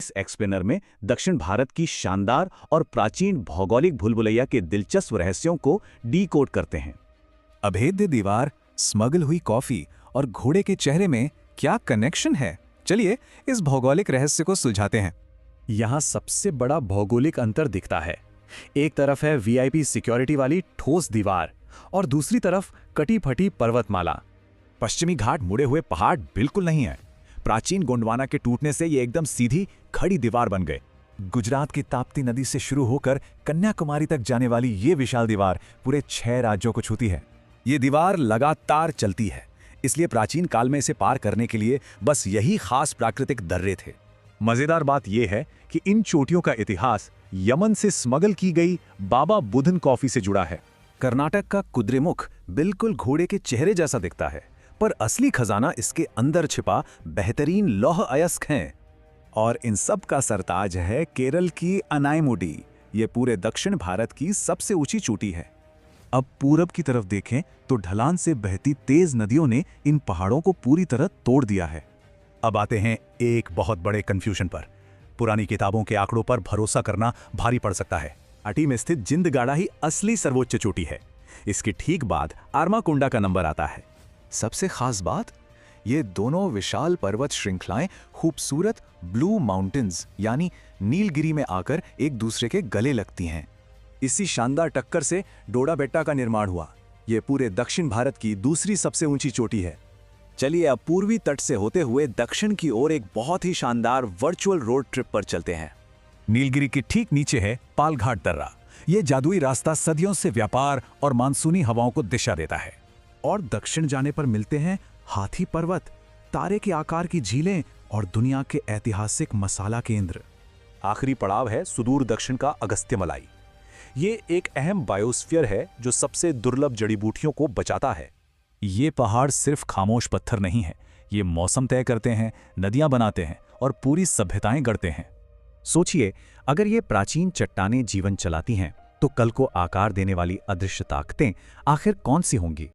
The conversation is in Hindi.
इस एक्सप्लेनर में दक्षिण भारत की शानदार और प्राचीन भौगोलिक भूलभुलैया के दिलचस्प रहस्यों को डीकोड करते हैं। अभेद्य दीवार, स्मगल हुई कॉफी और घोड़े के चेहरे में क्या कनेक्शन है? चलिए इस भौगोलिक रहस्य को सुलझाते हैं। यहाँ सबसे बड़ा भौगोलिक अंतर दिखता है। एक तरफ है वीआईपी सिक्योरिटी वाली ठोस दीवार और दूसरी तरफ कटी फटी पर्वतमाला। पश्चिमी घाट मुड़े हुए पहाड़ बिल्कुल नहीं है। प्राचीन गोंडवाना के टूटने से ये एकदम सीधी खड़ी दीवार बन गए। गुजरात की ताप्ती नदी से शुरू होकर कन्याकुमारी तक जाने वाली ये विशाल दीवार पूरे 6 राज्यों को छूती है। ये दीवार लगातार चलती है, इसलिए प्राचीन काल में इसे पार करने के लिए बस यही खास प्राकृतिक दर्रे थे। मजेदार बात यह है कि इन चोटियों का इतिहास यमन से स्मगल की गई बाबा बुधन कॉफी से जुड़ा है। कर्नाटक का कुद्रेमुख बिल्कुल घोड़े के चेहरे जैसा दिखता है, पर असली खजाना इसके अंदर छिपा बेहतरीन लौह अयस्क हैं। और इन सब का सरताज है केरल की अनायमुडी। ये पूरे दक्षिण भारत की सबसे ऊंची चोटी है। अब पूरब की तरफ देखें तो ढलान से बहती तेज नदियों ने इन पहाड़ों को पूरी तरह तोड़ दिया है। अब आते हैं एक बहुत बड़े कंफ्यूजन पर। पुरानी किताबों के आंकड़ों पर भरोसा करना भारी पड़ सकता है। घाटी में स्थित जिंदगाड़ा ही असली सर्वोच्च चोटी है। इसके ठीक बाद आर्माकुंडा का नंबर आता है। सबसे खास बात, ये दोनों विशाल पर्वत श्रृंखलाएं खूबसूरत ब्लू माउंटेन्स यानी नीलगिरी में आकर एक दूसरे के गले लगती हैं। इसी शानदार टक्कर से डोडा बेट्टा का निर्माण हुआ। यह पूरे दक्षिण भारत की दूसरी सबसे ऊंची चोटी है। चलिए अब पूर्वी तट से होते हुए दक्षिण की ओर एक बहुत ही शानदार वर्चुअल रोड ट्रिप पर चलते हैं। नीलगिरी के ठीक नीचे है पालघाट दर्रा। यह जादुई रास्ता सदियों से व्यापार और मानसूनी हवाओं को दिशा देता है। और दक्षिण जाने पर मिलते हैं हाथी पर्वत, तारे के आकार की झीलें और दुनिया के ऐतिहासिक मसाला केंद्र। आखिरी पड़ाव है सुदूर दक्षिण का अगस्त्यमलाई। ये एक अहम बायोस्फीयर है जो सबसे दुर्लभ जड़ी बूटियों को बचाता है। ये पहाड़ सिर्फ खामोश पत्थर नहीं है, ये मौसम तय करते हैं, नदियां बनाते हैं और पूरी सभ्यताएं गढ़ते हैं। सोचिए, अगर ये प्राचीन चट्टानें जीवन चलाती हैं तो कल को आकार देने वाली अदृश्य ताकतें आखिर कौन सी होंगी?